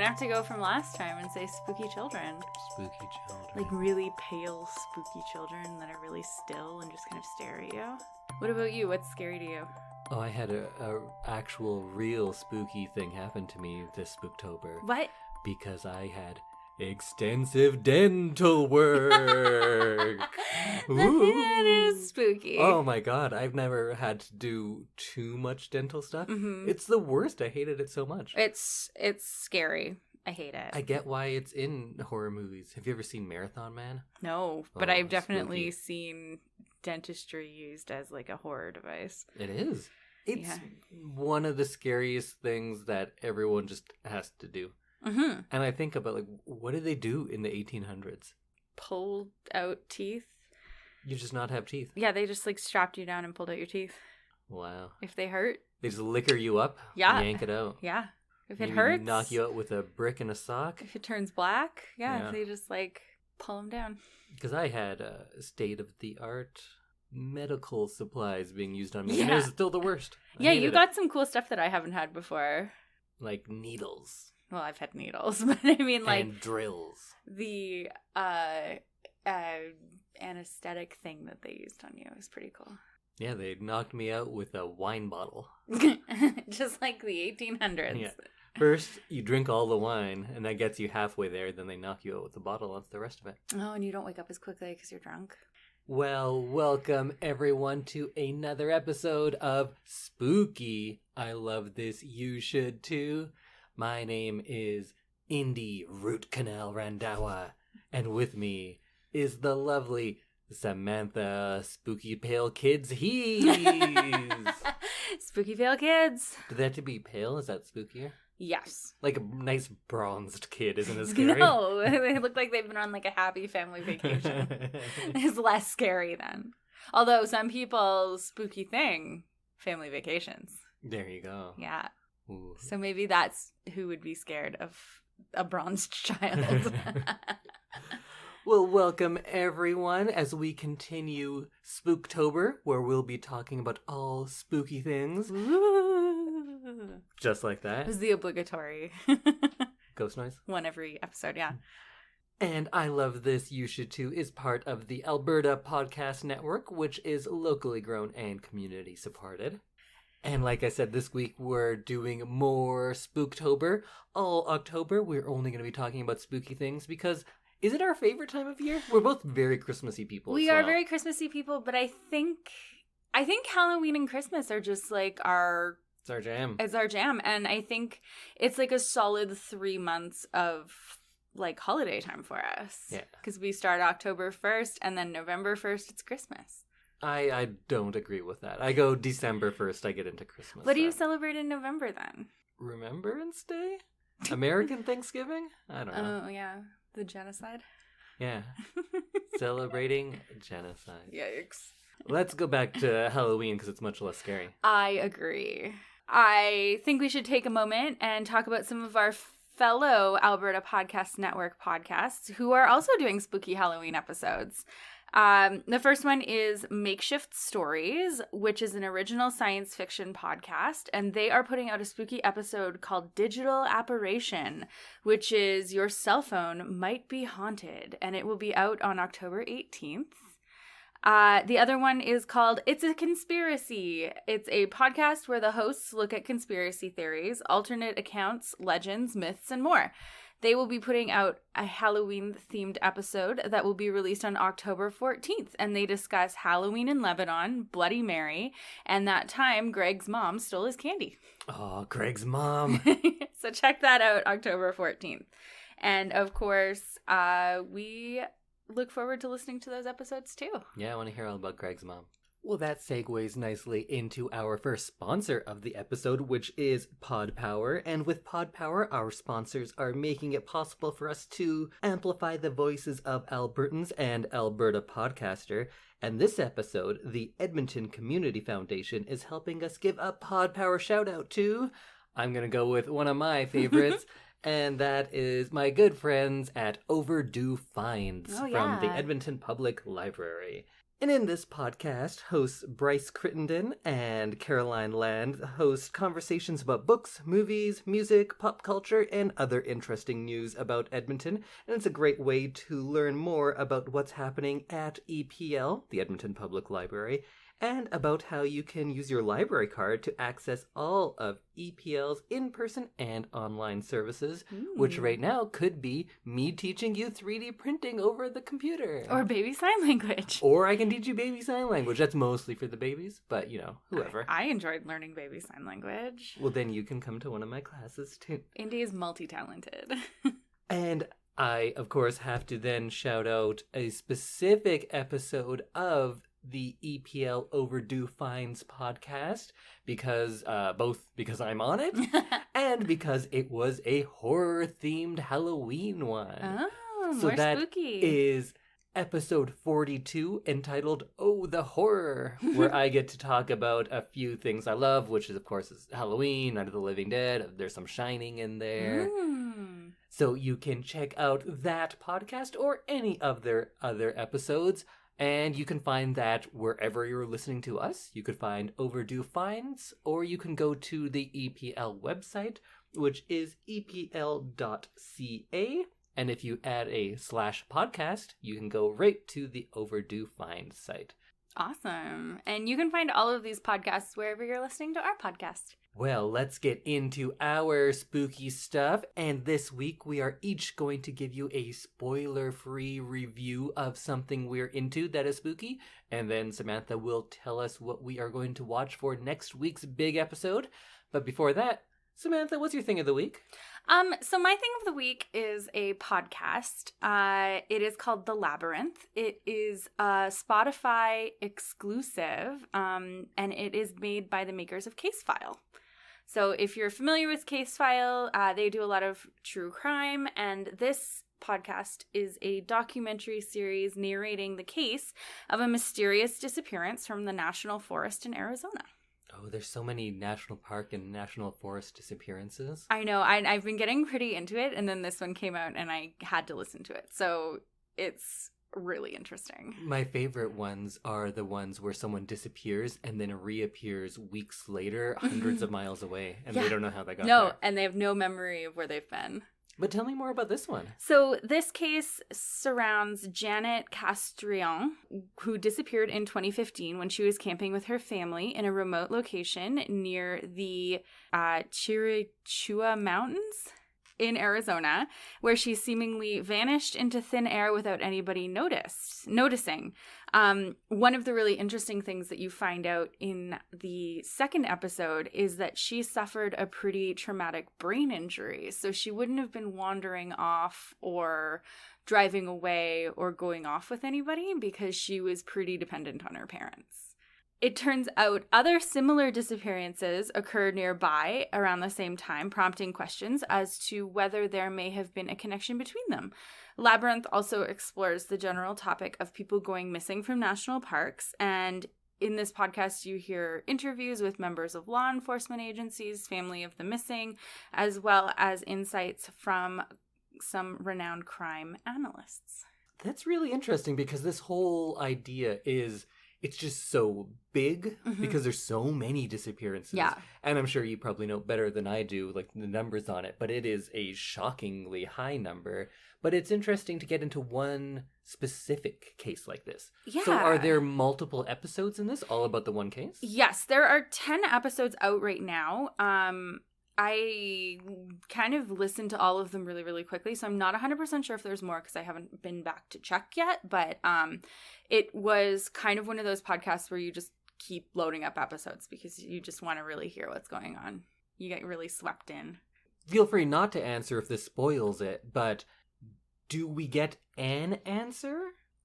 gonna have to go from last time and say spooky children. Spooky children. Like really pale, spooky children that are really still and just kind of stare at you. What about you? What's scary to you? Oh, I had a actual real spooky thing happen to me this Spooktober. What? Because I had extensive dental work. That is spooky. Oh my god, I've never had to do too much dental stuff. Mm-hmm. It's the worst. I hated it so much. It's scary. I hate it. I get why it's in horror movies. Have you ever seen Marathon Man? No, but Oh, I've definitely spooky. seen dentistry used as like a horror device. It is. It's Yeah. one of the scariest things that everyone just has to do. Mm-hmm. And I think about, like, what did they do in the 1800s? Pulled out teeth. You just not have teeth. Yeah, they just like strapped you down and pulled out your teeth. Wow. If they hurt, They just liquor you up, Yeah. yank it out. yeah. If it Maybe hurts, knock you out with a brick and a sock. if it turns black, Yeah. they just like pull them down. Because I had state-of-the-art medical supplies being used on me. And it Yeah. was still the worst. I Yeah, you hated got some cool stuff that I haven't had before. it. Like needles. Well, I've had needles, but I mean like and drills. the anesthetic thing that they used on you is pretty cool. Yeah, they knocked me out with a wine bottle. Just like the 1800s. Yeah. First, you drink all the wine, and that gets you halfway there. Then they knock you out with the bottle. That's the rest of it. Oh, and you don't wake up as quickly because you're drunk. Well, welcome everyone to another episode of Spooky. I love this. You should too. My name is Indy Root Canal Randawa, and with me is the lovely Samantha Spooky Pale Kids He's. Spooky Pale Kids. Do they have to be pale? Is that spookier? Yes. Like a nice bronzed kid isn't as scary. No, they look like they've been on like a happy family vacation. It's less scary then. Although some people's spooky thing, family vacations. There you go. Yeah. Ooh. So maybe that's who would be scared of a bronzed child. Well, welcome everyone as we continue Spooktober, where we'll be talking about all spooky things. Ooh. Just like It that. was the obligatory Ghost noise. one every episode, yeah. And I Love This, You Should Too is part of the Alberta Podcast Network, which is locally grown and community supported. And like I said, this week we're doing more Spooktober. All October, we're only going to be talking about spooky things because is it our favorite time of year? We're both very Christmassy people. We as are well. very Christmassy people, but I think Halloween and Christmas are just like It's our jam. it's our jam. And I think it's like a solid 3 months of like holiday time for us. Yeah. Because we start October 1st and then November 1st, it's Christmas. I don't agree with that. I go December 1st, I get into Christmas. What do you So- celebrate in November then? Remembrance Day? American Thanksgiving? I don't know. Oh, yeah. The genocide? Yeah. Celebrating genocide. Yikes. Let's go back to Halloween because it's much less scary. I agree. I think we should take a moment and talk about some of our fellow Alberta Podcast Network podcasts who are also doing spooky Halloween episodes. The first one is Makeshift Stories, which is an original science fiction podcast, and they are putting out a spooky episode called Digital Apparition, which is your cell phone might be haunted, and it will be out on October 18th. The other one is called It's a Conspiracy. It's a podcast where the hosts look at conspiracy theories, alternate accounts, legends, myths, and more. They will be putting out a Halloween-themed episode that will be released on October 14th, and they discuss Halloween in Lebanon, Bloody Mary, and that time Greg's mom stole his candy. Oh, Greg's mom. So check that out October 14th. And of course, we look forward to listening to those episodes too. Yeah, I want to hear all about Greg's mom. Well, that segues nicely into our first sponsor of the episode, which is Pod Power. And with Pod Power, our sponsors are making it possible for us to amplify the voices of Albertans and Alberta podcaster. And this episode, the Edmonton Community Foundation is helping us give a Pod Power shout out to, I'm going to go with one of my favorites, and that is my good friends at Overdue Finds Oh, from the yeah. Edmonton Public Library. And in this podcast, hosts Bryce Crittenden and Caroline Land host conversations about books, movies, music, pop culture, and other interesting news about Edmonton. And it's a great way to learn more about what's happening at EPL, the Edmonton Public Library, and about how you can use your library card to access all of EPL's in-person and online services, which right now could be me teaching you 3D printing over the computer. Or baby sign language. Or I can teach you baby sign language. That's mostly for the babies, but, whoever. I enjoyed learning baby sign language. Well, then you can come to one of my classes, too. Indy is multi-talented. And I, of course, have to then shout out a specific episode of the EPL Overdue Finds podcast both because I'm on it and because it was a horror-themed Halloween one. Oh, so more that spooky. Is episode 42 entitled Oh, the Horror, where I get to talk about a few things I love, which is, of course, is Halloween, Night of the Living Dead. There's some Shining in there. So you can check out that podcast or any of their other episodes. And you can find that wherever you're listening to us. You could find Overdue Finds, or you can go to the EPL website, which is epl.ca. And if you add a /podcast, you can go right to the Overdue Finds site. Awesome. And you can find all of these podcasts wherever you're listening to our podcast. Well, let's get into our spooky stuff. And this week, we are each going to give you a spoiler-free review of something we're into that is spooky. And then Samantha will tell us what we are going to watch for next week's big episode. But before that, Samantha, what's your thing of the week? So my thing of the week is a podcast. It is called The Labyrinth. It is a Spotify exclusive, and it is made by the makers of Case File. So if you're familiar with Case File, they do a lot of true crime, and this podcast is a documentary series narrating the case of a mysterious disappearance from the National Forest in Arizona. Oh, there's so many national park and national forest disappearances. I know. I've been getting pretty into it, and then this one came out, and I had to listen to it. So it's really interesting. My favorite ones are the ones where someone disappears and then reappears weeks later, hundreds of miles away, and they don't know how they got there. And they have no memory of where they've been. But tell me more about this one. So this case surrounds Janet Castron, who disappeared in 2015 when she was camping with her family in a remote location near the Chirichua Mountains in Arizona, where she seemingly vanished into thin air without anybody noticing. One of the really interesting things that you find out in the second episode is that she suffered a pretty traumatic brain injury. So she wouldn't have been wandering off or driving away or going off with anybody because she was pretty dependent on her parents. It turns out other similar disappearances occurred nearby around the same time, prompting questions as to whether there may have been a connection between them. Labyrinth also explores the general topic of people going missing from national parks, and in this podcast you hear interviews with members of law enforcement agencies, family of the missing, as well as insights from some renowned crime analysts. That's really interesting because this whole idea is... it's just so big because there's so many disappearances. Yeah. And I'm sure you probably know better than I do, like the numbers on it, but it is a shockingly high number. But it's interesting to get into one specific case like this. Yeah. So are there multiple episodes in this, all about the one case? Yes, there are 10 episodes out right now. I kind of listened to all of them really, really quickly, so I'm not 100% sure if there's more because I haven't been back to check yet, but it was kind of one of those podcasts where you just keep loading up episodes because you just want to really hear what's going on. You get really swept in. Feel free not to answer if this spoils it, but do we get an answer?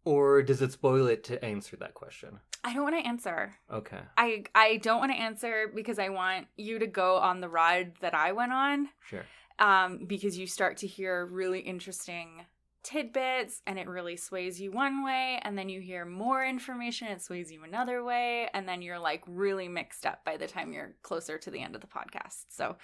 Or does it spoil it to answer that question? I don't want to answer. Okay. I don't want to answer because I want you to go on the ride that I went on. Sure. Because you start to hear really interesting tidbits and it really sways you one way, and then you hear more information, it sways you another way, and then you're like really mixed up by the time you're closer to the end of the podcast. So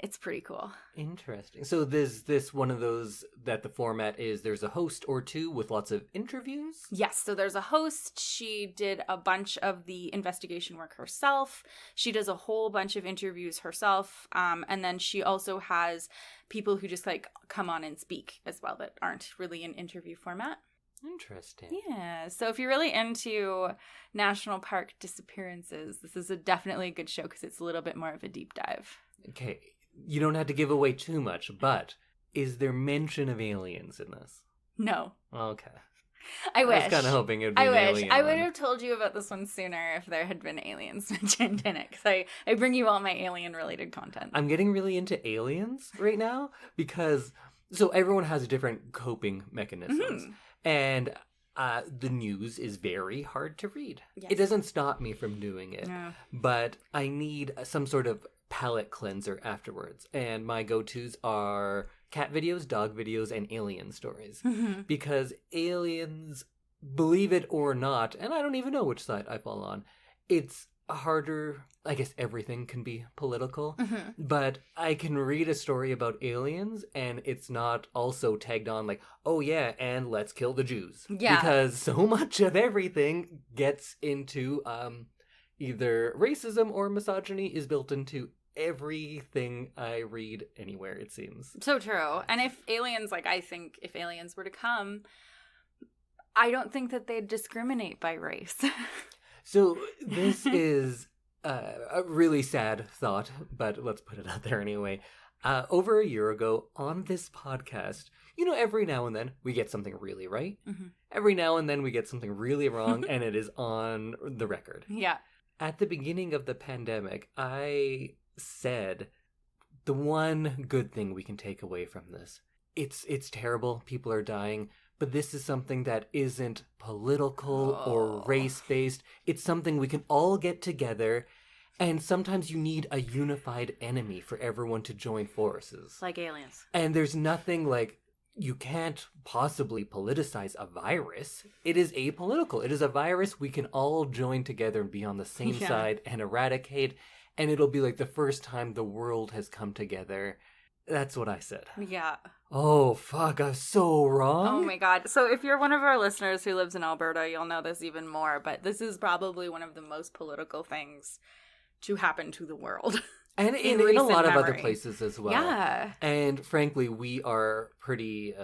It's pretty cool. Interesting. So is this one of those that the format is there's a host or two with lots of interviews? Yes, so there's a host. She did a bunch of the investigation work herself. She does a whole bunch of interviews herself. And then she also has people who just like come on and speak as well that aren't really in interview format. Interesting. Yeah, so if you're really into national park disappearances, this is definitely a good show because it's a little bit more of a deep dive. Okay, you don't have to give away too much, but is there mention of aliens in this? No. Okay. I wish. I was kind of hoping it would be an alien I would one. have told you about this one sooner if there had been aliens mentioned in it, because I bring you all my alien-related content. I'm getting really into aliens right now because, so everyone has different coping mechanisms. Mm-hmm. And the news is very hard to read. Yes. It doesn't stop me from doing it, but I need some sort of palate cleanser afterwards. And my go-tos are cat videos, dog videos, and alien stories. Mm-hmm. Because aliens, believe it or not, and I don't even know which side I fall on, it's harder. I guess everything can be political, but I can read a story about aliens and it's not also tagged on like, oh yeah, and let's kill the Jews. Yeah. Because so much of everything gets into either racism or misogyny is built into everything I read anywhere, it seems. So true. And if aliens, I think if aliens were to come, I don't think that they'd discriminate by race. So this is a really sad thought, but let's put it out there anyway. Over a year ago on this podcast, every now and then we get something really right. Mm-hmm. Every now and then we get something really wrong, and it is on the record. Yeah. At the beginning of the pandemic, I said the one good thing we can take away from this, it's terrible, people are dying, but this is something that isn't political or race-based. It's something we can all get together, and sometimes you need a unified enemy for everyone to join forces. Like aliens. And there's nothing like, you can't possibly politicize a virus. It is apolitical. It is a virus we can all join together and be on the same side and eradicate, and it'll be like the first time the world has come together. That's what I said. Yeah. Oh, fuck, I was so wrong. Oh my god. So if you're one of our listeners who lives in Alberta, you'll know this even more, but this is probably one of the most political things to happen to the world. And in a lot of other places as well. Yeah. And frankly, we are pretty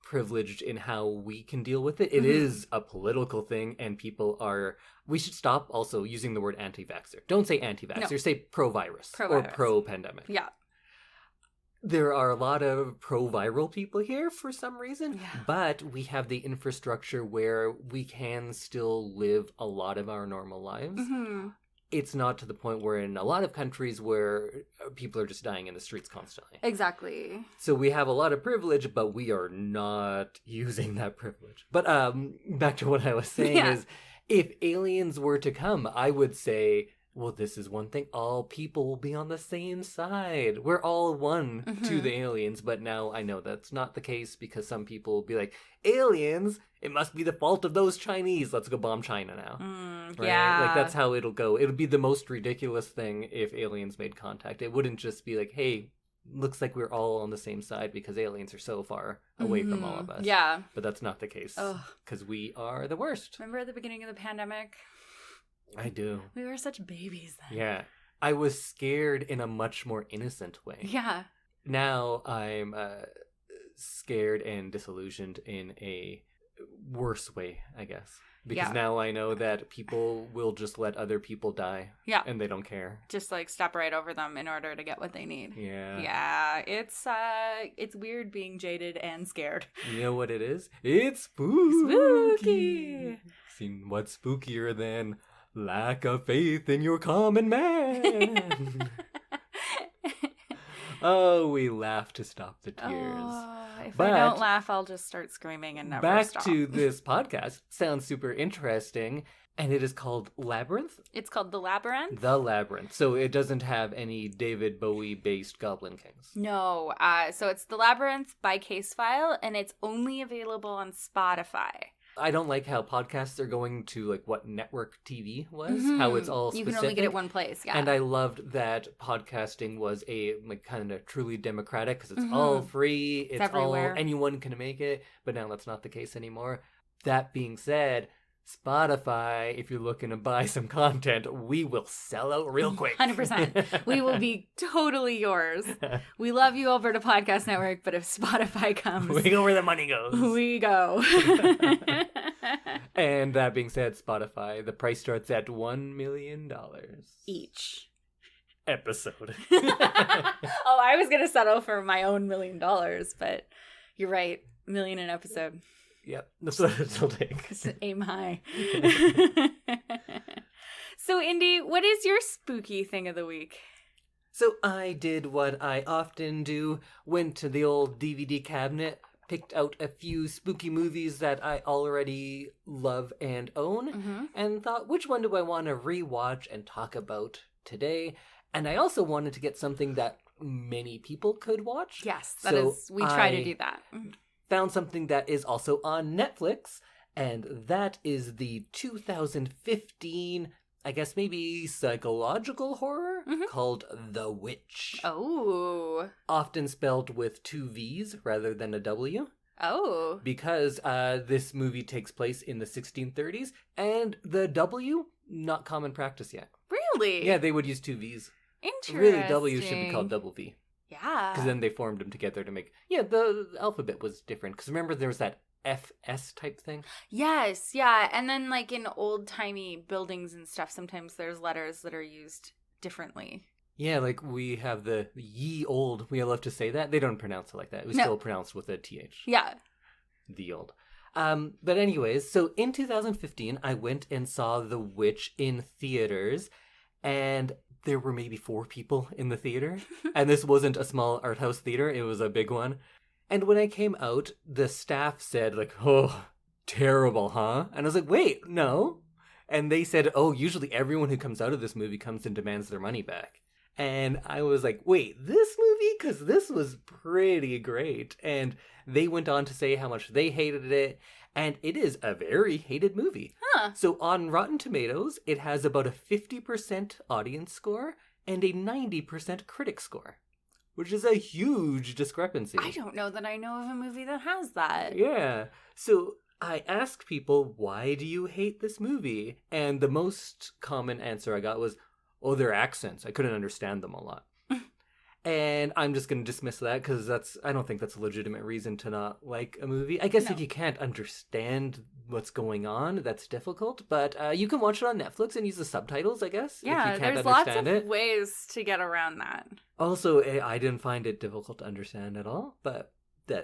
privileged in how we can deal with it. It is a political thing, and people are... We should stop also using the word anti-vaxxer. Don't say anti-vaxxer, no. Say pro-virus. Or pro-pandemic. Yeah. There are a lot of pro-viral people here for some reason, but we have the infrastructure where we can still live a lot of our normal lives. Mm-hmm. It's not to the point where in a lot of countries where people are just dying in the streets constantly. Exactly. So we have a lot of privilege, but we are not using that privilege. But back to what I was saying is, if aliens were to come, I would say... Well, this is one thing. All people will be on the same side. We're all one to the aliens. But now I know that's not the case because some people will be like, aliens? It must be the fault of those Chinese. Let's go bomb China now. Right? Yeah. Like, that's how it'll go. It'll be the most ridiculous thing if aliens made contact. It wouldn't just be like, hey, looks like we're all on the same side because aliens are so far away from all of us. Yeah. But that's not the case because we are the worst. Remember at the beginning of the pandemic? I do. We were such babies then. Yeah. I was scared in a much more innocent way. Yeah. Now I'm scared and disillusioned in a worse way, I guess. Because now I know that people will just let other people die. Yeah. And they don't care. Just step right over them in order to get what they need. Yeah. Yeah. It's weird being jaded and scared. You know what it is? It's spooky. Seen what's spookier than lack of faith in your common man. Oh, we laugh to stop the tears. If I don't laugh, I'll just start screaming and never stop. Back to this podcast. Sounds super interesting. And it is called Labyrinth? It's called The Labyrinth. The Labyrinth. So it doesn't have any David Bowie-based Goblin Kings. No. So it's The Labyrinth by Case File, and it's only available on Spotify. I don't like how podcasts are going to like what network TV was, how it's all specific. You can only get it one place, yeah. And I loved that podcasting was a like kind of truly democratic because it's all free, it's all anyone can make it. But now that's not the case anymore. That being said, Spotify, if you're looking to buy some content, we will sell out real quick. 100%. We will be totally yours. We love you, Alberta Podcast Network, but if Spotify comes... we go where the money goes. We go. And that being said, Spotify, the price starts at $1 million. Each. Episode. Oh, I was going to settle for my own $1 million, but you're right. $1 million an episode. Yep, that's what it'll take. Aim high. So, Indy, what is your spooky thing of the week? So I did what I often do, went to the old DVD cabinet, picked out a few spooky movies that I already love and own, and thought, which one do I want to rewatch and talk about today? And I also wanted to get something that many people could watch. Yes, we try to do that. Found something that is also on Netflix, and that is the 2015, I guess maybe psychological horror called The Witch. Oh. Often spelled with 2 V's rather than a W. Oh. Because this movie takes place in the 1630s, and the W, not common practice yet. Really? Yeah, they would use 2 V's. Interesting. Really, W should be called double V. Yeah. Because then they formed them together to make... Yeah, the alphabet was different. Because remember there was that FS type thing? Yes, yeah. And then like in old-timey buildings and stuff, sometimes there's letters that are used differently. Yeah, like we have the ye old. We love to say that. They don't pronounce it like that. It was still pronounced with a TH. Yeah. The old. But anyways, so in 2015, I went and saw The Witch in theaters. And... there were maybe 4 people in the theater. And this wasn't a small art house theater. It was a big one. And when I came out, the staff said, like, oh, terrible, huh? And I was like, wait, no. And they said, oh, usually everyone who comes out of this movie comes and demands their money back. And I was like, wait, this movie? Because this was pretty great. And they went on to say how much they hated it. And it is a very hated movie. Huh. So on Rotten Tomatoes, it has about a 50% audience score and a 90% critic score, which is a huge discrepancy. I don't know that I know of a movie that has that. Yeah. So I asked people, why do you hate this movie? And the most common answer I got was, oh, their accents. I couldn't understand them a lot. And I'm just going to dismiss that because I don't think that's a legitimate reason to not like a movie. I guess if you can't understand what's going on, that's difficult. But you can watch it on Netflix and use the subtitles, I guess. Yeah, if you can't there's understand lots of ways to get around that. Also, I didn't find it difficult to understand at all, but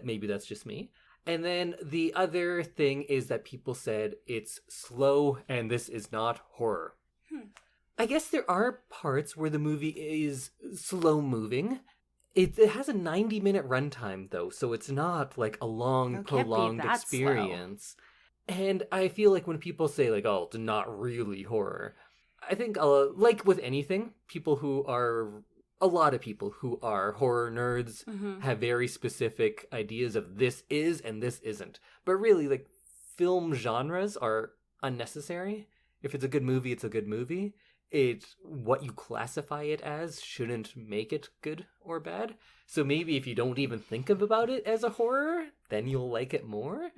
maybe that's just me. And then the other thing is that people said it's slow and this is not horror. I guess there are parts where the movie is slow moving. It has a 90-minute runtime, though, so it's not like a long, prolonged experience. Slow. And I feel like when people say, like, oh, it's not really horror, I think, like with anything, a lot of people who are horror nerds have very specific ideas of this is and this isn't. But really, like, film genres are unnecessary. If it's a good movie, it's a good movie. What you classify it as shouldn't make it good or bad. So maybe if you don't even think about it as a horror, then you'll like it more.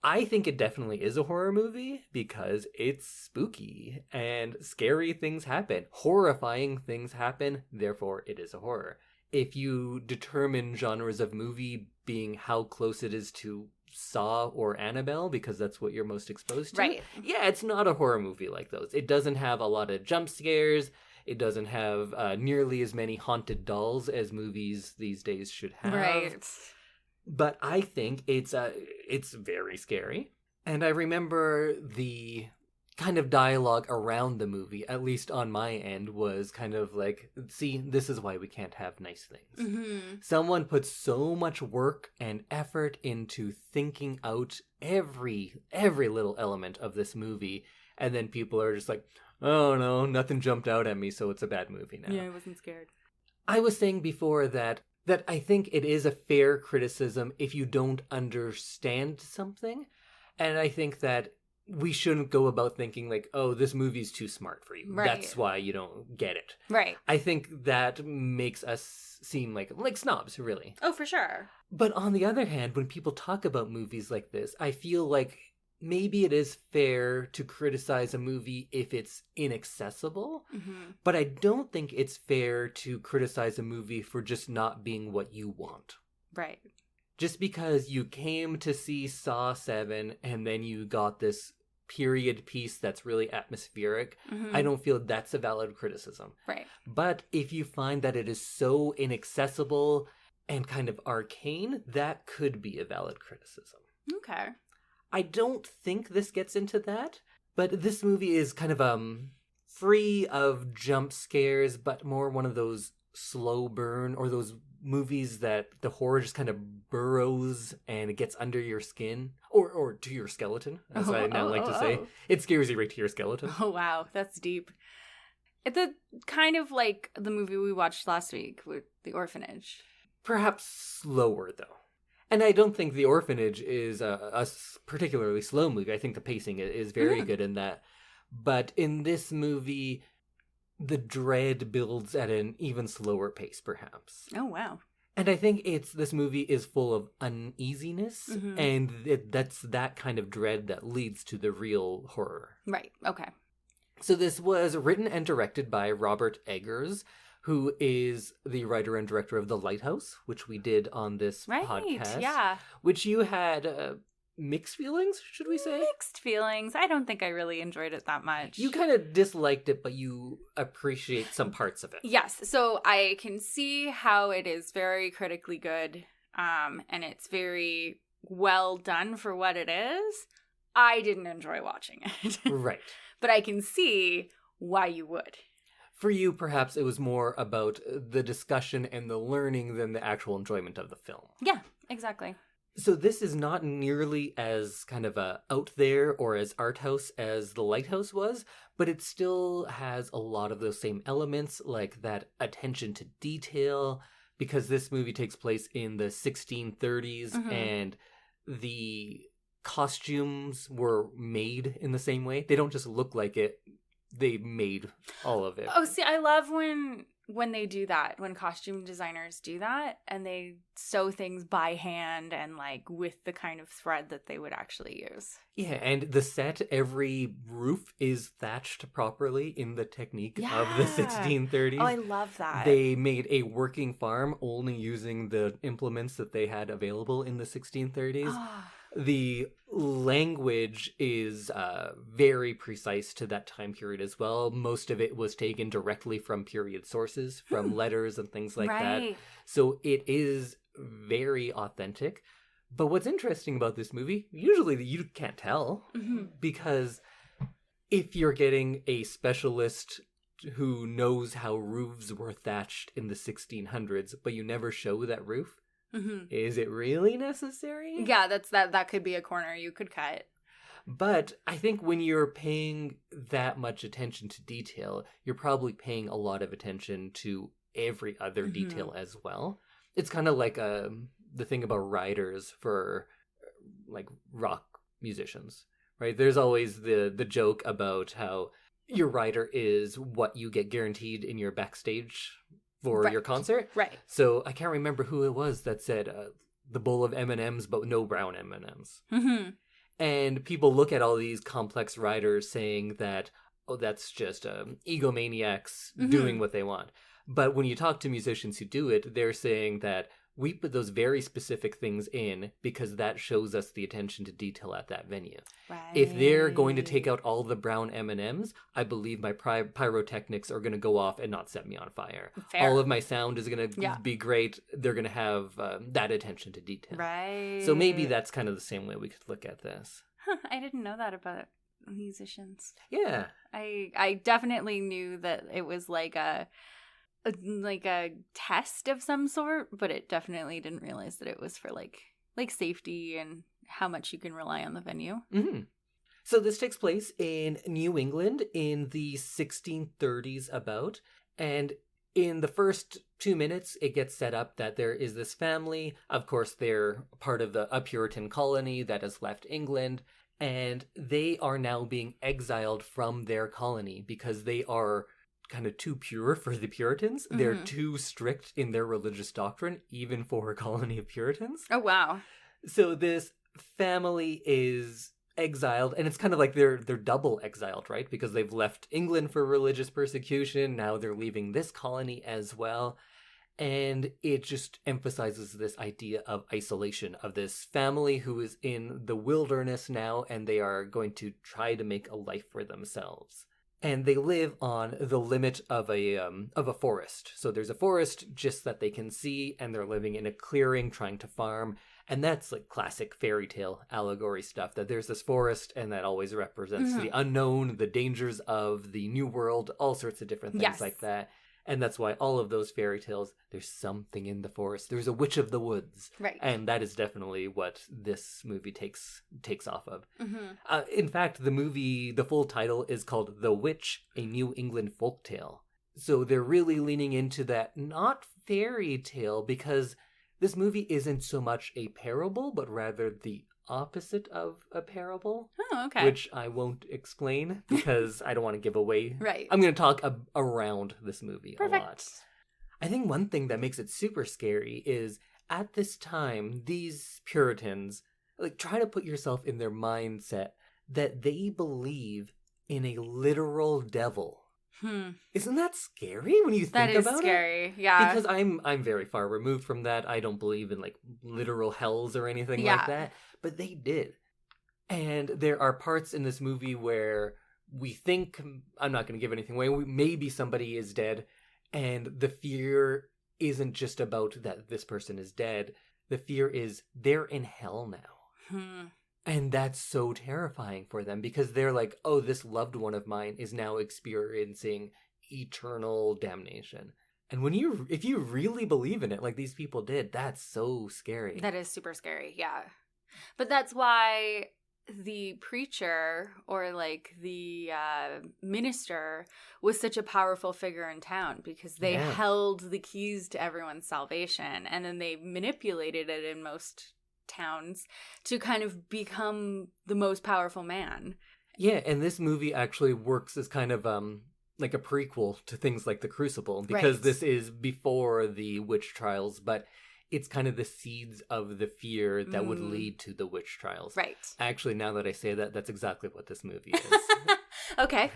I think it definitely is a horror movie because it's spooky and scary things happen. Horrifying things happen, therefore it is a horror. If you determine genres of movie being how close it is to Saw or Annabelle, because that's what you're most exposed to. Right. Yeah, it's not a horror movie like those. It doesn't have a lot of jump scares. It doesn't have nearly as many haunted dolls as movies these days should have. Right. But I think it's very scary. And I remember the kind of dialogue around the movie, at least on my end, was kind of like, see, this is why we can't have nice things. Someone put so much work and effort into thinking out every little element of this movie, and then people are just like, oh no, nothing jumped out at me, so it's a bad movie now. Yeah, I wasn't scared. I was saying before that I think it is a fair criticism if you don't understand something. And I think that we shouldn't go about thinking like, oh, this movie's too smart for you. Right. That's why you don't get it. Right. I think that makes us seem like snobs, really. Oh, for sure. But on the other hand, when people talk about movies like this, I feel like maybe it is fair to criticize a movie if it's inaccessible, but I don't think it's fair to criticize a movie for just not being what you want. Right. Just because you came to see Saw 7 and then you got this period piece that's really atmospheric, I don't feel that's a valid criticism. Right. But if you find that it is so inaccessible and kind of arcane, that could be a valid criticism. Okay. I don't think this gets into that, but this movie is kind of free of jump scares, but more one of those slow burn or those movies that the horror just kind of burrows and it gets under your skin or to your skeleton, as I now like to say. It scares you right to your skeleton. Oh, wow. That's deep. It's a kind of like the movie we watched last week with The Orphanage. Perhaps slower, though. And I don't think The Orphanage is a particularly slow movie. I think the pacing is very good in that. But in this movie, the dread builds at an even slower pace, perhaps. Oh, wow. And I think this movie is full of uneasiness, and that's that kind of dread that leads to the real horror. Right, okay. So this was written and directed by Robert Eggers, who is the writer and director of The Lighthouse, which we did on this podcast. Yeah. Which you had mixed feelings, should we say? Mixed feelings. I don't think I really enjoyed it that much. You kind of disliked it, but you appreciate some parts of it. Yes. So I can see how it is very critically good, and it's very well done for what it is. I didn't enjoy watching it. Right. But I can see why you would. For you, perhaps it was more about the discussion and the learning than the actual enjoyment of the film. Yeah, exactly. So this is not nearly as kind of out there or as art house as The Lighthouse was, but it still has a lot of those same elements, like that attention to detail, because this movie takes place in the 1630s, and the costumes were made in the same way. They don't just look like it. They made all of it. Oh, see, I love when they do that, when costume designers do that, and they sew things by hand and like with the kind of thread that they would actually use. Yeah, and the set, every roof is thatched properly in the technique of the 1630s. Oh, I love that. They made a working farm only using the implements that they had available in the 1630s. The language is very precise to that time period as well. Most of it was taken directly from period sources, from letters and things like that. So it is very authentic. But what's interesting about this movie, usually you can't tell, because if you're getting a specialist who knows how roofs were thatched in the 1600s, but you never show that roof, is it really necessary? Yeah, that could be a corner you could cut. But I think when you're paying that much attention to detail, you're probably paying a lot of attention to every other detail as well. It's kind of like the thing about riders for like rock musicians, right? There's always the joke about how your rider is what you get guaranteed in your backstage for your concert. Right. So I can't remember who it was that said the bowl of M&Ms, but no brown M&Ms. And people look at all these complex writers saying that, oh, that's just egomaniacs doing what they want. But when you talk to musicians who do it, they're saying that we put those very specific things in because that shows us the attention to detail at that venue. Right. If they're going to take out all the brown M&Ms, I believe my pyrotechnics are going to go off and not set me on fire. Fair. All of my sound is going to be great. They're going to have that attention to detail. Right. So maybe that's kind of the same way we could look at this. I didn't know that about musicians. Yeah. I definitely knew that it was like a test of some sort, but it definitely didn't realize that it was for like safety and how much you can rely on the venue. So this takes place in New England in the 1630s about, and in the first 2 minutes it gets set up that there is this family. Of course, they're part of a Puritan colony that has left England, And they are now being exiled from their colony because they are kind of too pure for the Puritans. Mm-hmm. They're too strict in their religious doctrine, even for a colony of Puritans. Oh, wow. So this family is exiled, and it's kind of like they're double exiled, right? Because they've left England for religious persecution. Now they're leaving this colony as well. And it just emphasizes this idea of isolation, of this family who is in the wilderness now, and they are going to try to make a life for themselves. And they live on the limit of a forest. So there's a forest just that they can see, and they're living in a clearing trying to farm. And that's like classic fairy tale allegory stuff, that there's this forest and that always represents the unknown, the dangers of the new world, all sorts of different things like that. And that's why all of those fairy tales, there's something in the forest. There's a witch of the woods. Right. And that is definitely what this movie takes off of. Mm-hmm. In fact, the full title is called The Witch, A New England Folktale. So they're really leaning into that, not fairy tale, because this movie isn't so much a parable, but rather the opposite of a parable. Oh, okay. Which I won't explain because I don't want to give away. Right. I'm going to talk around this movie Perfect. a lot. I think one thing that makes it super scary is at this time, these Puritans, like, try to put yourself in their mindset that they believe in a literal devil. Isn't that scary when you think about it? That is scary, yeah. Because I'm very far removed from that. I don't believe in, like, literal hells or anything like that. But they did. And there are parts in this movie where we think, I'm not going to give anything away, maybe somebody is dead. And the fear isn't just about that this person is dead. The fear is they're in hell now. And that's so terrifying for them because they're like, oh, this loved one of mine is now experiencing eternal damnation. And if you really believe in it, like these people did, that's so scary. That is super scary, yeah. But that's why the preacher or like the minister was such a powerful figure in town, because they held the keys to everyone's salvation, and then they manipulated it in most towns to kind of become the most powerful man. Yeah, and this movie actually works as kind of like a prequel to things like The Crucible, because this is before the witch trials, but it's kind of the seeds of the fear that would lead to the witch trials. Right. Actually, now that I say that, that's exactly what this movie is. Okay.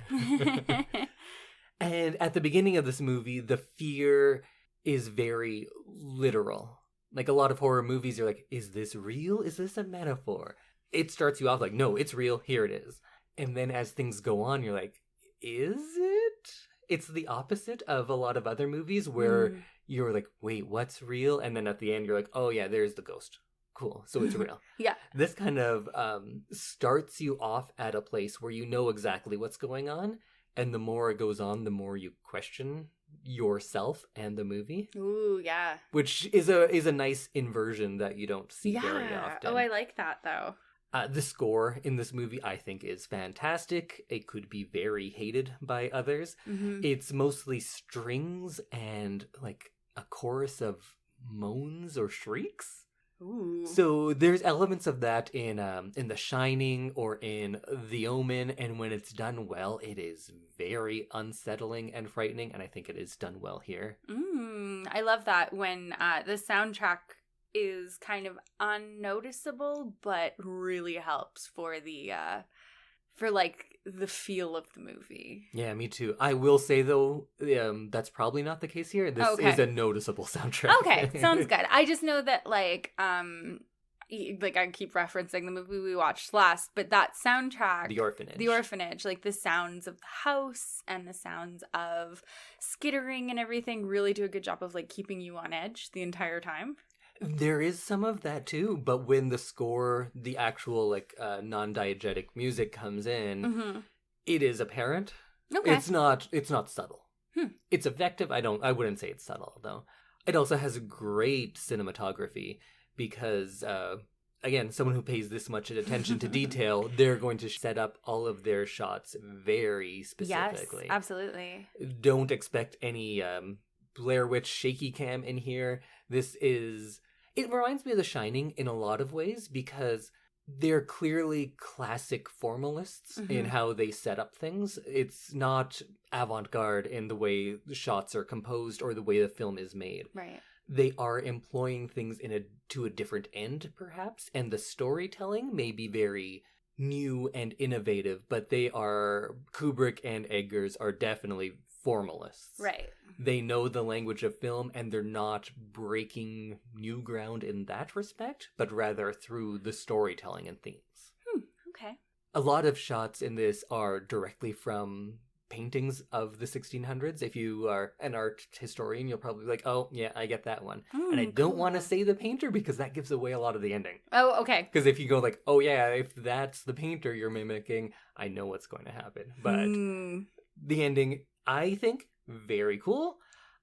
And at the beginning of this movie, the fear is very literal. Like a lot of horror movies, you're like, is this real? Is this a metaphor? It starts you off like, no, it's real. Here it is. And then as things go on, you're like, is it? It's the opposite of a lot of other movies where you're like, wait, what's real? And then at the end, you're like, oh yeah, there's the ghost. Cool. So it's real. Yeah. This kind of starts you off at a place where you know exactly what's going on. And the more it goes on, the more you question yourself and the movie. Ooh, yeah. Which is a nice inversion that you don't see very often. Oh, I like that though. The score in this movie, I think, is fantastic. It could be very hated by others. It's mostly strings and like a chorus of moans or shrieks. Ooh. So there's elements of that in The Shining or in The Omen, and when it's done well, it is very unsettling and frightening, and I think it is done well here. I love that when the soundtrack is kind of unnoticeable, but really helps for the the feel of the movie. Yeah, me too. I will say though, that's probably not the case here. This is a noticeable soundtrack. Okay, sounds good. I just know that I keep referencing the movie we watched last, but that soundtrack, The Orphanage, like the sounds of the house and the sounds of skittering and everything really do a good job of like keeping you on edge the entire time. There is some of that too, but when the score, the actual non-diegetic music comes in, it is apparent. Okay. It's not subtle. It's effective. I wouldn't say it's subtle though. It also has great cinematography because again, someone who pays this much attention to detail, they're going to set up all of their shots very specifically. Yes, absolutely. Don't expect any Blair Witch shaky cam in here. It reminds me of The Shining in a lot of ways because they're clearly classic formalists in how they set up things. It's not avant-garde in the way the shots are composed or the way the film is made. Right. They are employing things to a different end, perhaps, and the storytelling may be very new and innovative, but Kubrick and Eggers are definitely formalists. Right. They know the language of film, and they're not breaking new ground in that respect, but rather through the storytelling and themes. Okay. A lot of shots in this are directly from paintings of the 1600s. If you are an art historian, you'll probably be like, oh, yeah, I get that one. And I don't want to say the painter because that gives away a lot of the ending. Oh, okay. Because if you go like, oh, yeah, if that's the painter you're mimicking, I know what's going to happen. But the ending, I think, very cool.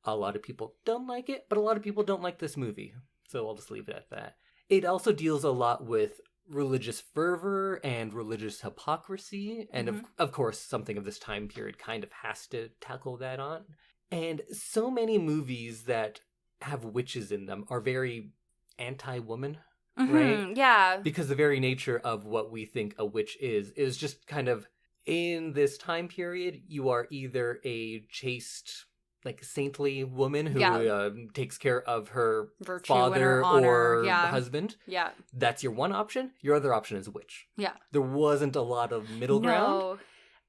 A lot of people don't like it, but a lot of people don't like this movie. So I'll just leave it at that. It also deals a lot with religious fervor and religious hypocrisy. And of course, something of this time period kind of has to tackle that on. And so many movies that have witches in them are very anti-woman, right? Yeah. Because the very nature of what we think a witch is just kind of, in this time period, you are either a chaste, like saintly woman who takes care of her virtue father and her or honor. husband. Yeah. That's your one option. Your other option is witch. Yeah. There wasn't a lot of middle ground.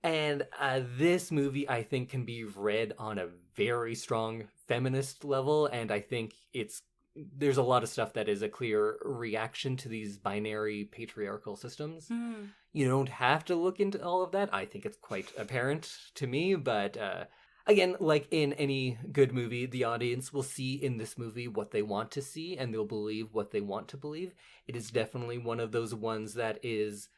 And this movie, I think, can be read on a very strong feminist level. And I think there's a lot of stuff that is a clear reaction to these binary patriarchal systems. You don't have to look into all of that. I think it's quite apparent to me, but again, like in any good movie, the audience will see in this movie what they want to see, and they'll believe what they want to believe. It is definitely one of those ones that is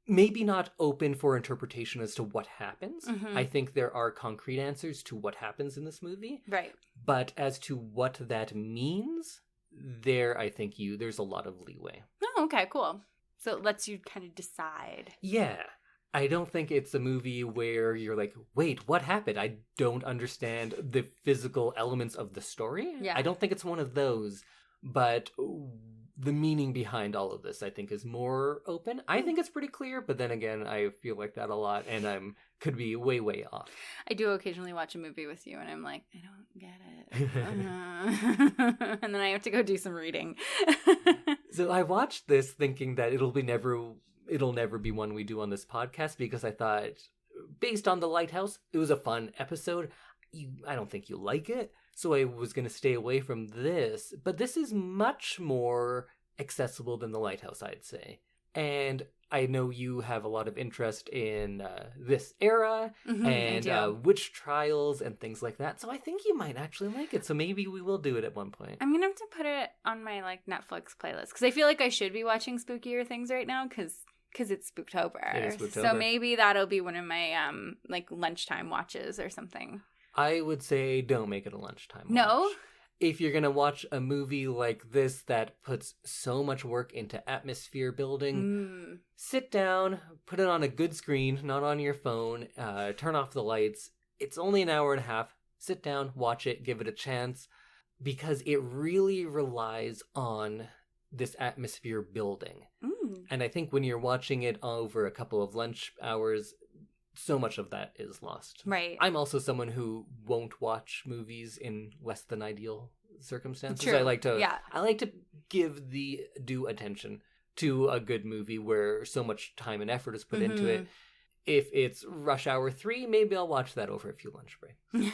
maybe not open for interpretation as to what happens. I think there are concrete answers to what happens in this movie. Right. But as to what that means, I think there's a lot of leeway. Oh, okay, cool. So it lets you kind of decide. Yeah. I don't think it's a movie where you're like, wait, what happened? I don't understand the physical elements of the story. Yeah. I don't think it's one of those, but the meaning behind all of this, I think, is more open. I think it's pretty clear, but then again, I feel like that a lot, and I could be way, way off. I do occasionally watch a movie with you, and I'm like, I don't get it. And then I have to go do some reading. So I watched this thinking that it'll never be one we do on this podcast, because I thought, based on The Lighthouse, it was a fun episode. I don't think you like it, so I was going to stay away from this. But this is much more accessible than The Lighthouse, I'd say. And I know you have a lot of interest in this era and witch trials and things like that. So I think you might actually like it. So maybe we will do it at one point. I'm going to have to put it on my Netflix playlist, because I feel like I should be watching spookier things right now, because it's Spooktober. It is Spooktober. So maybe that'll be one of my lunchtime watches or something. I would say don't make it a lunchtime watch. No? If you're going to watch a movie like this that puts so much work into atmosphere building, sit down, put it on a good screen, not on your phone, turn off the lights. It's only an hour and a half. Sit down, watch it, give it a chance, because it really relies on this atmosphere building. And I think when you're watching it over a couple of lunch hours, so much of that is lost. Right. I'm also someone who won't watch movies in less than ideal circumstances. True. I like to give the due attention to a good movie where so much time and effort is put into it. If it's Rush Hour 3, maybe I'll watch that over a few lunch breaks.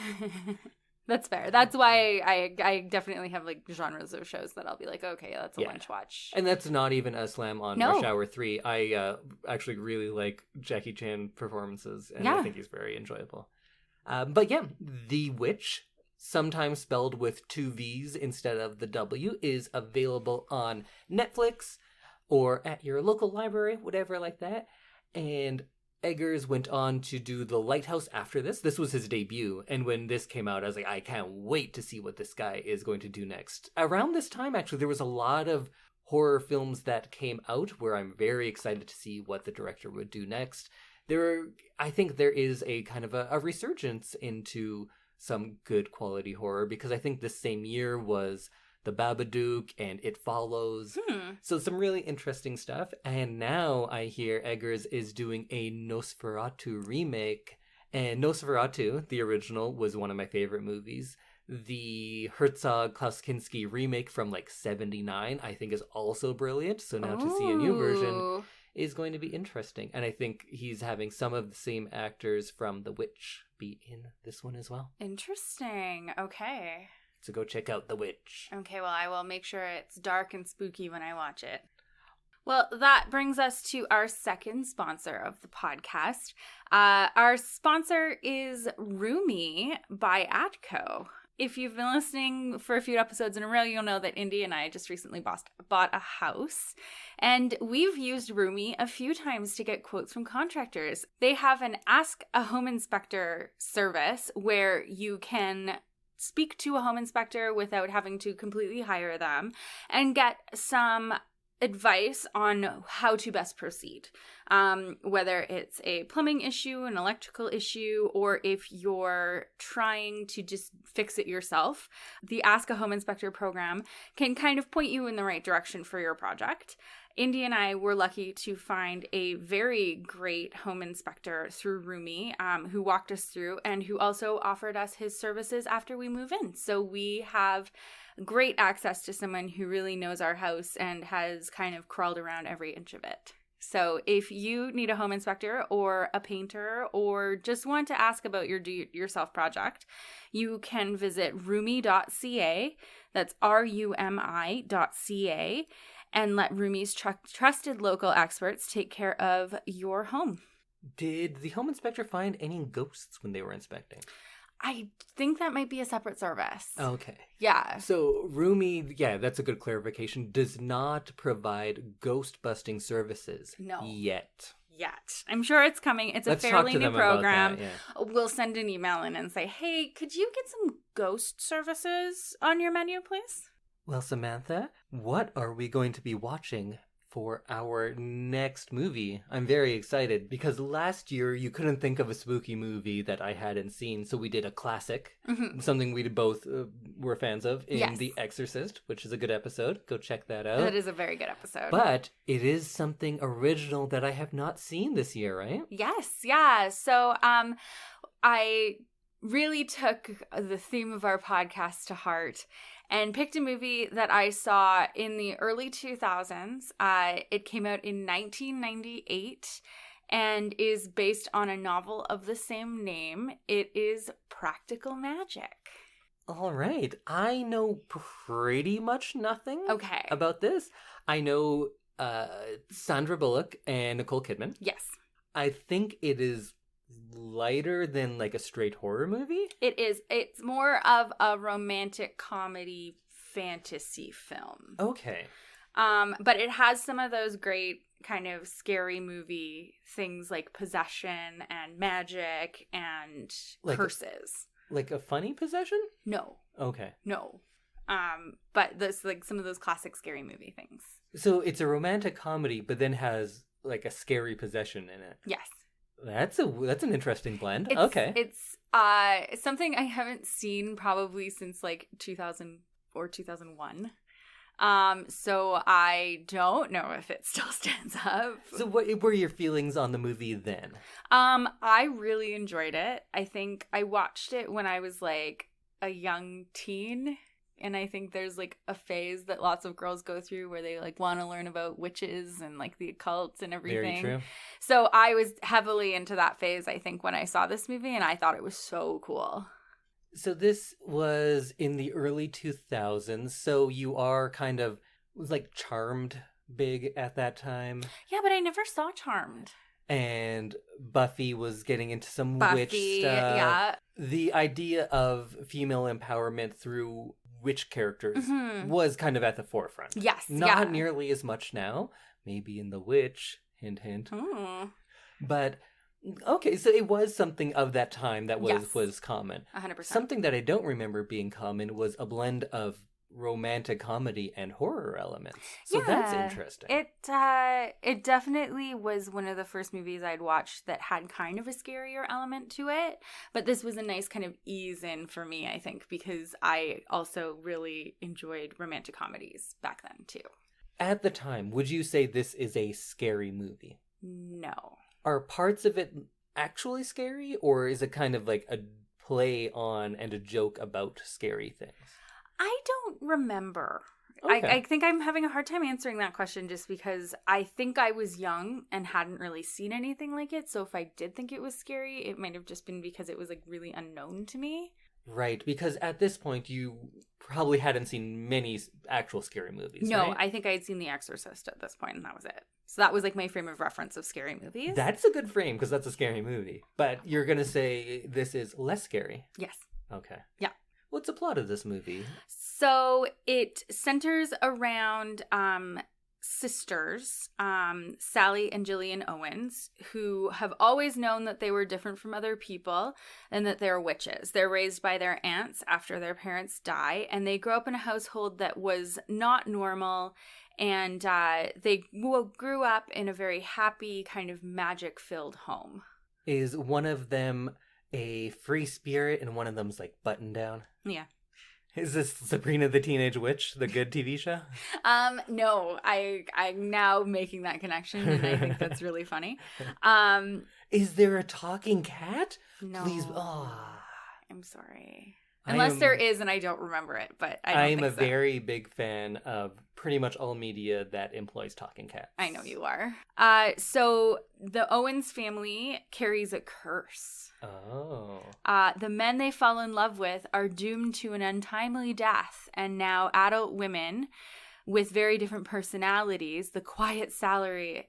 That's fair. That's why I definitely have genres of shows that I'll be like, okay, that's a lunch watch. And that's not even a slam on Rush Hour 3. I actually really like Jackie Chan performances, and I think he's very enjoyable. But yeah, The Witch, sometimes spelled with 2 V's instead of the W, is available on Netflix or at your local library, whatever like that. And Eggers went on to do The Lighthouse after this. This was his debut, and when this came out, I was like, I can't wait to see what this guy is going to do next. Around this time, actually, there was a lot of horror films that came out where I'm very excited to see what the director would do next. I think there is a kind of a resurgence into some good quality horror, because I think this same year was The Babadook and It Follows. So some really interesting stuff. And now I hear Eggers is doing a Nosferatu remake. And Nosferatu, the original, was one of my favorite movies. The Herzog Klaus Kinski remake from like 79, I think, is also brilliant. So now to see a new version is going to be interesting. And I think he's having some of the same actors from The Witch be in this one as well. Interesting. Okay. So go check out The Witch. Okay, well, I will make sure it's dark and spooky when I watch it. Well, that brings us to our second sponsor of the podcast. Our sponsor is Roomy by Atco. If you've been listening for a few episodes in a row, you'll know that Indy and I just recently bought a house. And we've used Roomy a few times to get quotes from contractors. They have an Ask a Home Inspector service where you can speak to a home inspector without having to completely hire them and get some advice on how to best proceed, whether it's a plumbing issue, an electrical issue, or if you're trying to just fix it yourself. The Ask a Home Inspector program can kind of point you in the right direction for your project. Indy and I were lucky to find a very great home inspector through Roomy, who walked us through and who also offered us his services after we move in. So we have great access to someone who really knows our house and has kind of crawled around every inch of it. So if you need a home inspector or a painter or just want to ask about your do-it-yourself project, you can visit roomy.ca. That's RUMI.ca. And let Roomy's trusted local experts take care of your home. Did the home inspector find any ghosts when they were inspecting? I think that might be a separate service. Okay. Yeah. So Roomy, yeah, that's a good clarification, does not provide ghost-busting services. No. Yet. I'm sure it's coming. It's Let's a fairly new program. That, yeah. We'll send an email in and say, hey, could you get some ghost services on your menu, please? Well, Samantha, what are we going to be watching for our next movie? I'm very excited because last year you couldn't think of a spooky movie that I hadn't seen, so we did a classic, something we both were fans of in The Exorcist, which is a good episode. Go check that out. That is a very good episode. But it is something original that I have not seen this year, right? Yes, yeah. So I really took the theme of our podcast to heart and picked a movie that I saw in the early 2000s. It came out in 1998 and is based on a novel of the same name. It is Practical Magic. All right. I know pretty much nothing about this. I know Sandra Bullock and Nicole Kidman. Yes. I think it is lighter than like a straight horror movie. It is. It's more of a romantic comedy fantasy film. Okay. But it has some of those great kind of scary movie things like possession and magic and curses. Like a funny possession? No. Okay. No. But there's like some of those classic scary movie things. So it's a romantic comedy, but then has like a scary possession in it. Yes. That's an interesting blend. It's something I haven't seen probably since like 2000 or 2001. So I don't know if it still stands up. So what were your feelings on the movie then? I really enjoyed it. I think I watched it when I was like a young teen. And I think there's like a phase that lots of girls go through where they like want to learn about witches and like the occult and everything. Very true. So I was heavily into that phase, I think, when I saw this movie, and I thought it was so cool. So this was in the early 2000s. So you are kind of was like Charmed big at that time. Yeah, but I never saw Charmed. And Buffy was getting into some witch stuff. Yeah. The idea of female empowerment through witch characters was kind of at the forefront. Yes. Not nearly as much now. Maybe in The Witch. Hint, hint. But, okay, so it was something of that time that was common. 100%. Something that I don't remember being common was a blend of romantic comedy and horror elements. So that's interesting. It definitely was one of the first movies I'd watched that had kind of a scarier element to it. But this was a nice kind of ease in for me, I think, because I also really enjoyed romantic comedies back then, too. At the time, would you say this is a scary movie? No. Are parts of it actually scary, or is it kind of like a play on and a joke about scary things? I don't remember. Okay. I think I'm having a hard time answering that question just because I think I was young and hadn't really seen anything like it. So if I did think it was scary, it might have just been because it was like really unknown to me. Right, because at this point you probably hadn't seen many actual scary movies, No, right? I think I had seen The Exorcist at this point, and that was it. So that was like my frame of reference of scary movies. That's a good frame, because that's a scary movie. But you're going to say this is less scary? Yes. Okay. Yeah. What's the plot of this movie? So it centers around sisters, Sally and Gillian Owens, who have always known that they were different from other people and that they're witches. They're raised by their aunts after their parents die, and they grew up in a household that was not normal, and they grew up in a very happy, kind of magic-filled home. Is one of them a free spirit and one of them's like button down? Yeah. Is this Sabrina the Teenage Witch, the good TV show? No, I'm now making that connection, and I think that's really funny. Is there a talking cat? No. Please. I'm sorry. Unless there is, and I don't remember it, but I am a very big fan of pretty much all media that employs talking cats. I know you are. So the Owens family carries a curse. Oh. The men they fall in love with are doomed to an untimely death, and now adult women with very different personalities, the quiet Sally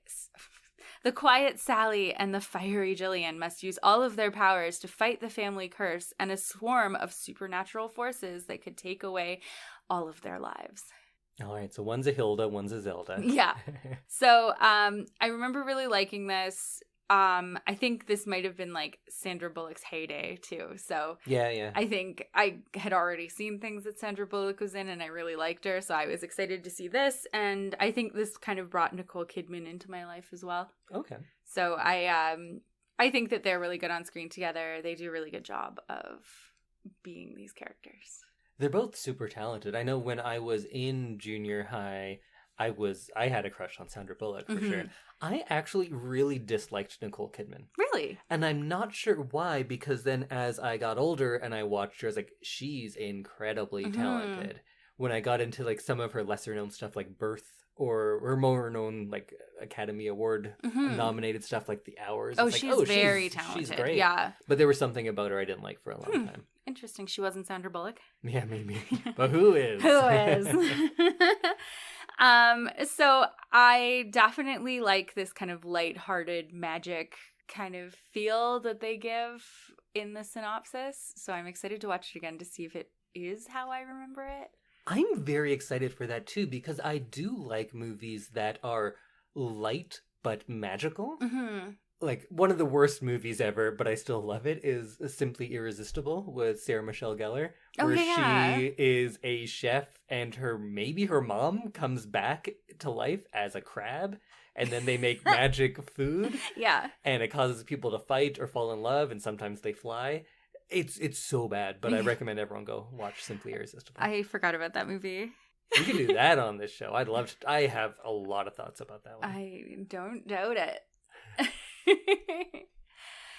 and the fiery Gillian must use all of their powers to fight the family curse and a swarm of supernatural forces that could take away all of their lives. All right, so one's a Hilda, one's a Zelda. Yeah. So I remember really liking this. I think this might have been like Sandra Bullock's heyday too. So yeah. I think I had already seen things that Sandra Bullock was in, and I really liked her. So I was excited to see this, and I think this kind of brought Nicole Kidman into my life as well. Okay. So I think that they're really good on screen together. They do a really good job of being these characters. They're both super talented. I know when I was in junior high, I had a crush on Sandra Bullock for sure. I actually really disliked Nicole Kidman. Really? And I'm not sure why, because then as I got older and I watched her, I was like, she's incredibly talented. When I got into like some of her lesser known stuff like Birth or more known like Academy Award nominated stuff like The Hours. Oh, she's very talented. She's great. Yeah. But there was something about her I didn't like for a long time. Interesting. She wasn't Sandra Bullock? Yeah, maybe. But who is? Who is? So I definitely like this kind of lighthearted magic kind of feel that they give in the synopsis. So I'm excited to watch it again to see if it is how I remember it. I'm very excited for that too, because I do like movies that are light but magical. Like, one of the worst movies ever, but I still love it, is Simply Irresistible with Sarah Michelle Gellar, where she is a chef and maybe her mom comes back to life as a crab, and then they make magic food. Yeah. And it causes people to fight or fall in love, and sometimes they fly. It's so bad, but I recommend everyone go watch Simply Irresistible. I forgot about that movie. We can do that on this show. I'd love to. I have a lot of thoughts about that one. I don't doubt it.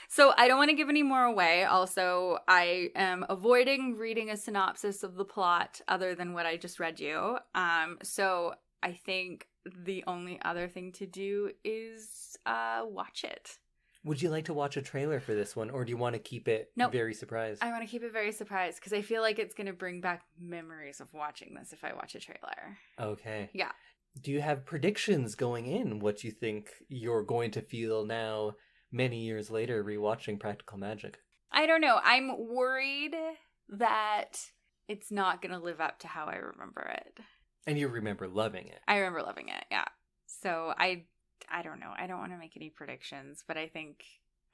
So I don't want to give any more away. Also, I am avoiding reading a synopsis of the plot other than what I just read you. So I think the only other thing to do is watch it. Would you like to watch a trailer for this one, or do you want to keep it very surprised? I want to keep it very surprised because I feel like it's going to bring back memories of watching this if I watch a trailer. Okay. Yeah. Do you have predictions going in? What you think you're going to feel now, many years later, rewatching Practical Magic? I don't know. I'm worried that it's not going to live up to how I remember it. And you remember loving it. I remember loving it, yeah. So I don't know. I don't want to make any predictions, but I think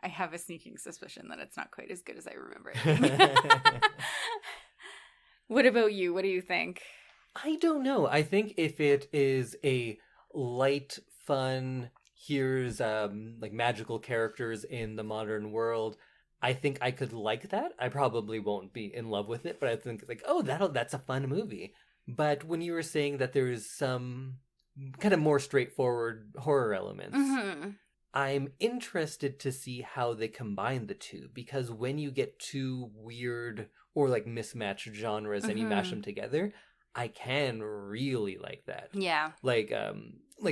I have a sneaking suspicion that it's not quite as good as I remember it. What about you? What do you think? I don't know. I think if it is a light, fun, here's like magical characters in the modern world, I think I could like that. I probably won't be in love with it, but I think like, oh, that's a fun movie. But when you were saying that there is some kind of more straightforward horror elements, I'm interested to see how they combine the two, because when you get two weird or like mismatched genres and you mash them together, I can really like that. Yeah. Like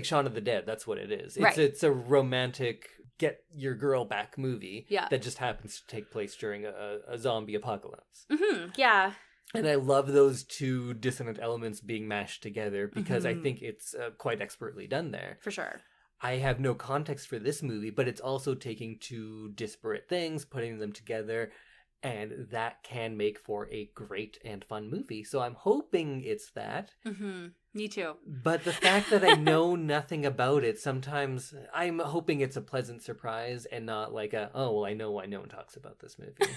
Shaun of the Dead, that's what it is. Right. It's a romantic get your girl back movie that just happens to take place during a zombie apocalypse. Yeah. And I love those two dissonant elements being mashed together because I think it's quite expertly done there. For sure. I have no context for this movie, but it's also taking two disparate things, putting them together, and that can make for a great and fun movie. So I'm hoping it's that. Me too. But the fact that I know nothing about it, sometimes I'm hoping it's a pleasant surprise and not like I know why no one talks about this movie.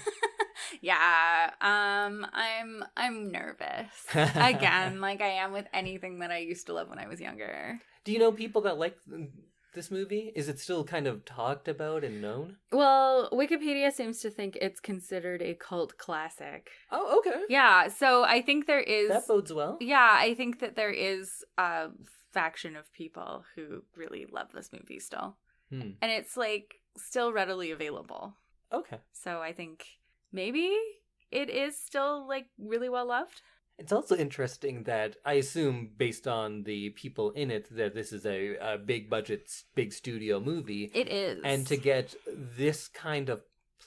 Yeah, I'm nervous. Again, like I am with anything that I used to love when I was younger. Do you know people that like this movie? Is it still kind of talked about and known? Well, Wikipedia seems to think it's considered a cult classic. Oh, okay. Yeah, so I think there is... That bodes well. Yeah, I think that there is a faction of people who really love this movie still. And it's like still readily available. Okay. So I think maybe it is still like really well loved. It's also interesting that I assume, based on the people in it, that this is a big budget, big studio movie. It is. And to get this kind of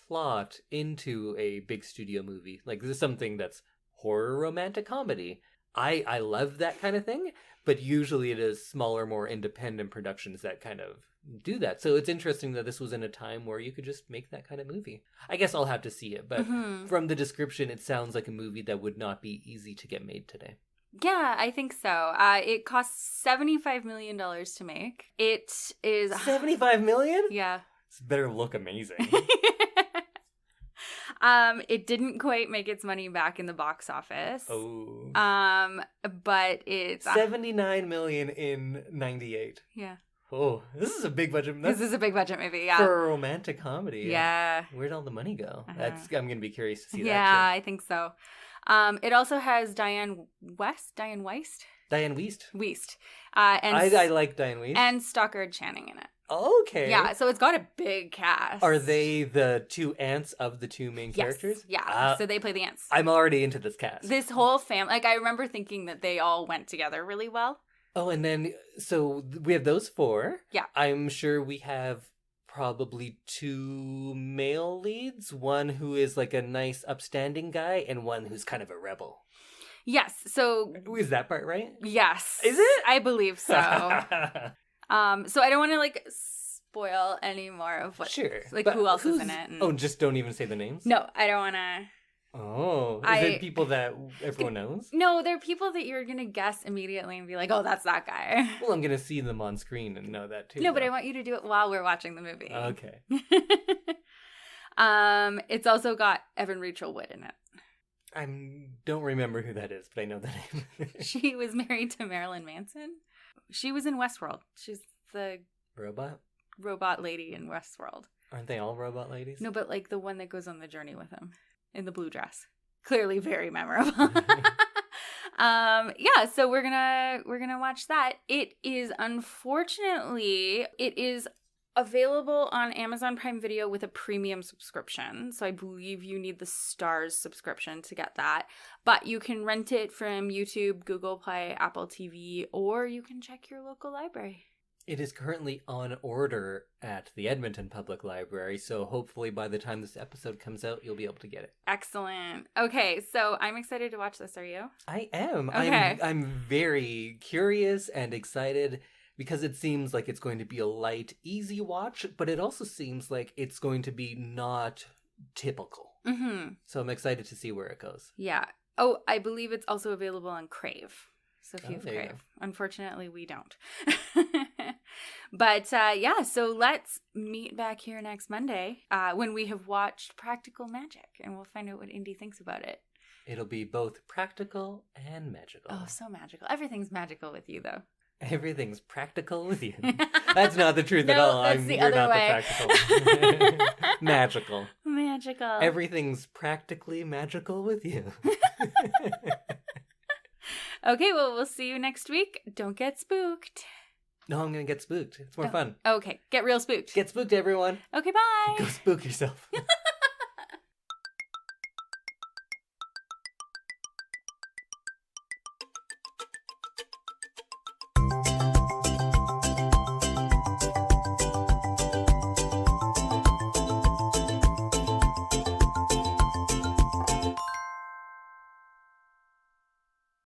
plot into a big studio movie, like this is something that's horror romantic comedy. I love that kind of thing, but usually it is smaller, more independent productions that kind of do that. So it's interesting that this was in a time where you could just make that kind of movie. I guess I'll have to see it, but from the description, it sounds like a movie that would not be easy to get made today. Yeah, I think so. It costs $75 million to make. It is... $75 million? Yeah. This better look amazing. It didn't quite make its money back in the box office. Oh. But it's... $79 million in 98. Yeah. Oh, this is a big budget. This is a big budget movie, yeah. For a romantic comedy. Yeah. Where'd all the money go? I'm going to be curious to see that. Yeah, I think so. It also has Diane Wiest? Diane Wiest. And I like Diane Wiest. And Stockard Channing in it. Okay. Yeah, so it's got a big cast. Are they the two aunts of the two main characters? Yeah, so they play the aunts. I'm already into this cast. This whole family, like I remember thinking that they all went together really well. Oh, and then, so we have those four. Yeah. I'm sure we have probably two male leads. One who is like a nice, upstanding guy, and one who's kind of a rebel. Yes, so... Is that part right? Yes. Is it? I believe so. So I don't want to, like, spoil any more of what... Sure. Like, who else is in it. Oh, just don't even say the names? No, I don't want to... Oh, is it people that everyone knows? No, they're people that you're going to guess immediately and be like, oh, that's that guy. Well, I'm going to see them on screen and know that too. No, but I want you to do it while we're watching the movie. Okay. It's also got Evan Rachel Wood in it. I don't remember who that is, but I know the name. She was married to Marilyn Manson. She was in Westworld. She's the... Robot lady in Westworld. Aren't they all robot ladies? No, but like the one that goes on the journey with him. In the blue dress. Clearly very memorable. Yeah, so we're gonna watch that. It is available on Amazon Prime Video with a premium subscription. So I believe you need the Stars subscription to get that. But you can rent it from YouTube, Google Play, Apple TV, or you can check your local library. It is currently on order at the Edmonton Public Library, so hopefully by the time this episode comes out, you'll be able to get it. Excellent. Okay, so I'm excited to watch this. Are you? I am. Okay. I'm very curious and excited because it seems like it's going to be a light, easy watch, but it also seems like it's going to be not typical. Mm-hmm. So I'm excited to see where it goes. Yeah. Oh, I believe it's also available on Crave. So if you have there you Crave. go. Unfortunately, we don't. But yeah, so let's meet back here next Monday when we have watched Practical Magic, and we'll find out what Indy thinks about it. It'll be both practical and magical. Oh, so magical. Everything's magical with you, though. Everything's practical with you. That's not the truth at No, all. that's the You're other not way. the practical. Magical. Magical. Everything's practically magical with you. Okay, well, we'll see you next week. Don't get spooked. No, I'm going to get spooked. It's more fun. Okay, get real spooked. Get spooked, everyone. Okay, bye. Go spook yourself.